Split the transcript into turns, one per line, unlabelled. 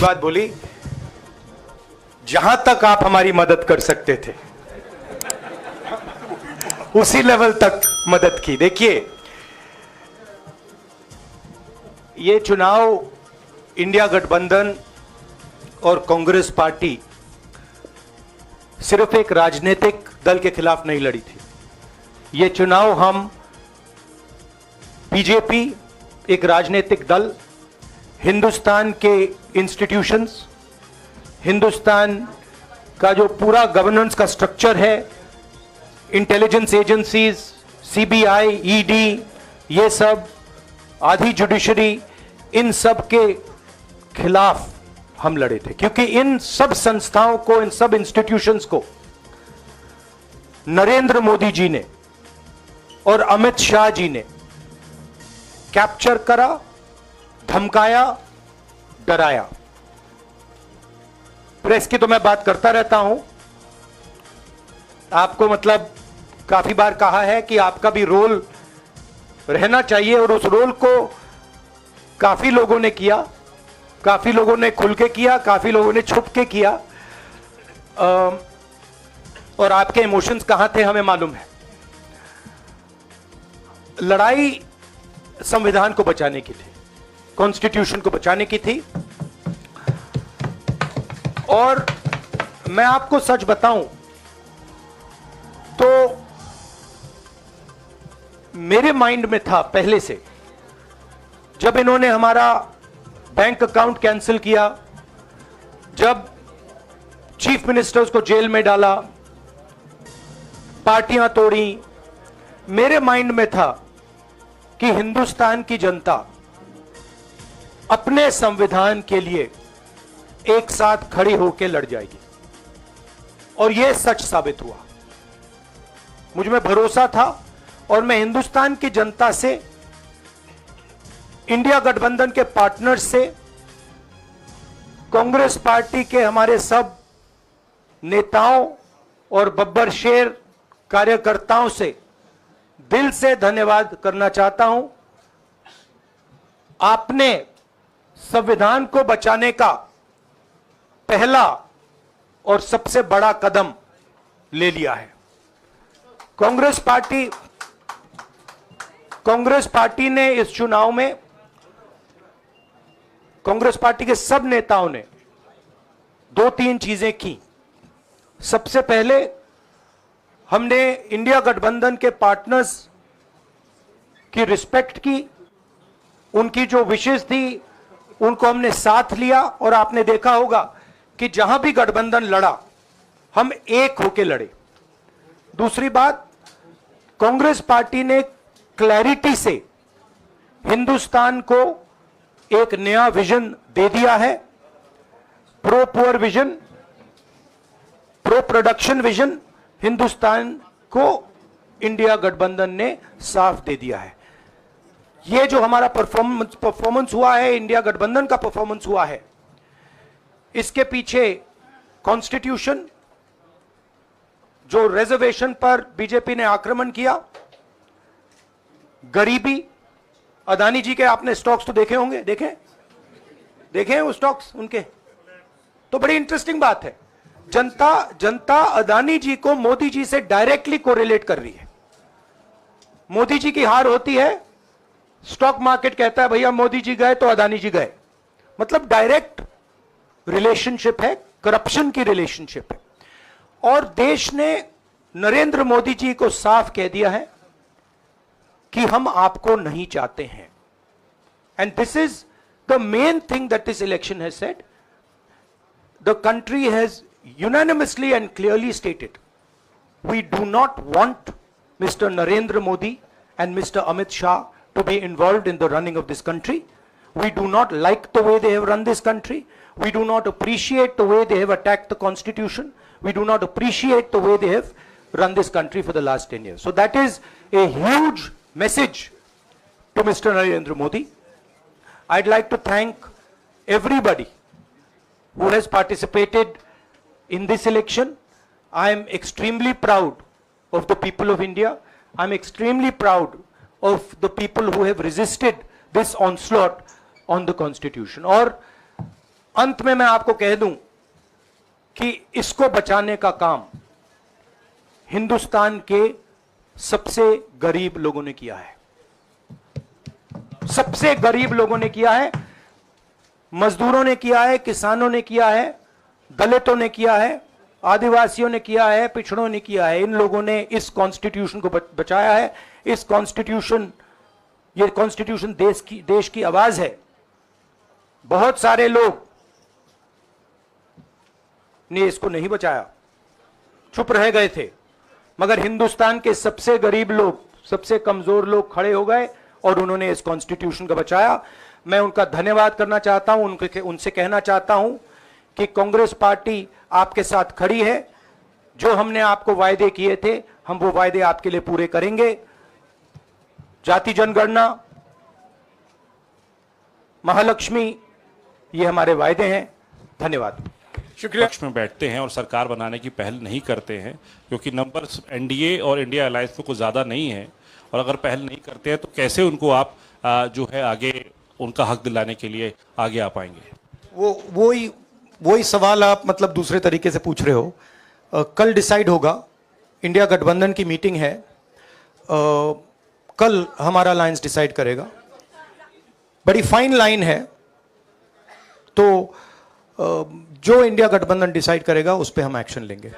बात बोली, जहां तक आप हमारी मदद कर सकते थे उसी लेवल तक मदद की। देखिए, ये चुनाव इंडिया गठबंधन और कांग्रेस पार्टी सिर्फ एक राजनीतिक दल के खिलाफ नहीं लड़ी थी। ये चुनाव हम बीजेपी, एक राजनीतिक दल, हिंदुस्तान के इंस्टीट्यूशंस, हिंदुस्तान का जो पूरा गवर्नेंस का स्ट्रक्चर है, इंटेलिजेंस एजेंसीज, सीबीआई, ईडी, ये सब, आधी जुडिशरी, इन सब के खिलाफ हम लड़े थे। क्योंकि इन सब संस्थाओं को, इन सब इंस्टीट्यूशंस को नरेंद्र मोदी जी ने और अमित शाह जी ने कैप्चर करा, धमकाया, डराया। प्रेस की तो मैं बात करता रहता हूं, आपको मतलब काफी बार कहा है कि आपका भी रोल रहना चाहिए, और उस रोल को काफी लोगों ने किया, काफी लोगों ने खुल के किया, काफी लोगों ने छुप के किया, और आपके इमोशंस कहां थे हमें मालूम है। लड़ाई संविधान को बचाने की थी, कॉन्स्टिट्यूशन को बचाने की थी। और मैं आपको सच बताऊं तो मेरे माइंड में था पहले से, जब इन्होंने हमारा बैंक अकाउंट कैंसिल किया, जब चीफ मिनिस्टर्स को जेल में डाला, पार्टियां तोड़ी, मेरे माइंड में था कि हिंदुस्तान की जनता अपने संविधान के लिए एक साथ खड़ी होकर लड़ जाएगी। और यह सच साबित हुआ। मुझ में भरोसा था, और मैं हिंदुस्तान की जनता से, इंडिया गठबंधन के पार्टनर्स से, कांग्रेस पार्टी के हमारे सब नेताओं और बब्बर शेर कार्यकर्ताओं से दिल से धन्यवाद करना चाहता हूं। आपने संविधान को बचाने का पहला और सबसे बड़ा कदम ले लिया है। कांग्रेस पार्टी ने इस चुनाव में, कांग्रेस पार्टी के सब नेताओं ने 2-3 चीजें की। सबसे पहले हमने इंडिया गठबंधन के पार्टनर्स की रिस्पेक्ट की, उनकी जो विशेष थी उनको हमने साथ लिया, और आपने देखा होगा कि जहां भी गठबंधन लड़ा हम एक होकर लड़े। दूसरी बात, कांग्रेस पार्टी ने क्लैरिटी से हिंदुस्तान को एक नया विजन दे दिया है, pro poor vision, pro production vision. Hindustan को इंडिया गठबंधन ने साफ दे दिया है। यह जो हमारा परफॉर्मेंस हुआ है, इंडिया गठबंधन का परफॉर्मेंस हुआ है, इसके पीछे कॉन्स्टिट्यूशन, जो रिजर्वेशन पर बीजेपी ने आक्रमण किया, गरीबी, अदानी जी के आपने स्टॉक्स तो देखे होंगे, देखे हैं वो स्टॉक्स उनके, तो बड़ी इंटरेस्टिंग बात है। जनता अदानी जी को मोदी जी से डायरेक्टली कोरिलेट कर रही है। मोदी जी की हार होती है, स्टॉक मार्केट कहता है भैया मोदी जी गए तो अदानी जी गए, मतलब डायरेक्ट रिलेशनशिप है, करप्शन की रिलेशनशिप है। और देश ने नरेंद्र मोदी जी को साफ कह दिया है कि हम आपको नहीं चाहते हैं। And this is the main thing that this election has said. The country has unanimously and clearly stated, we do not want Mr. Narendra Modi and Mr. Amit Shah to be involved in the running of this country. We do not like the way they have run this country. We do not appreciate the way they have attacked the constitution. We do not appreciate the way they have run this country for the last 10 years. So that is a huge message to Mr. Narendra Modi. I'd like to thank everybody who has participated in this election. I am extremely proud of the people of India. I'm extremely proud of the people who have resisted this onslaught on the constitution. और अंत में मैं आपको कह दूं कि इसको बचाने का काम हिंदुस्तान के सबसे गरीब लोगों ने किया है, सबसे गरीब लोगों ने किया है, मजदूरों ने किया है, किसानों ने किया है, दलितों ने किया है, आदिवासियों ने किया है, पिछड़ों ने किया है। इन लोगों ने इस कॉन्स्टिट्यूशन को बचाया है। इस कॉन्स्टिट्यूशन, ये कॉन्स्टिट्यूशन देश की आवाज है। बहुत सारे लोग ने इसको नहीं बचाया, चुप रह गए थे, मगर हिंदुस्तान के सबसे गरीब लोग, सबसे कमजोर लोग खड़े हो गए और उन्होंने इस कॉन्स्टिट्यूशन को बचाया। मैं उनका धन्यवाद करना चाहता हूं, उनसे कहना चाहता हूं कि कांग्रेस पार्टी आपके साथ खड़ी है। जो हमने आपको वायदे किए थे, हम वो वायदे आपके लिए पूरे करेंगे। जाति जनगणना, महालक्ष्मी, ये हमारे वायदे हैं। धन्यवाद।
शुक्रिया। पक्ष में बैठते हैं और सरकार बनाने की पहल नहीं करते हैं क्योंकि नंबर्स एनडीए और इंडिया अलायंस में कुछ ज़्यादा नहीं है, और अगर पहल नहीं करते हैं तो कैसे उनको आप जो है आगे उनका हक दिलाने के लिए आगे आ पाएंगे?
वही सवाल आप मतलब दूसरे तरीके से पूछ रहे हो। कल डिसाइड होगा, इंडिया गठबंधन की मीटिंग है, कल हमारा अलायंस डिसाइड करेगा। बड़ी फाइन लाइन है, तो जो इंडिया गठबंधन डिसाइड करेगा उस पर हम एक्शन लेंगे।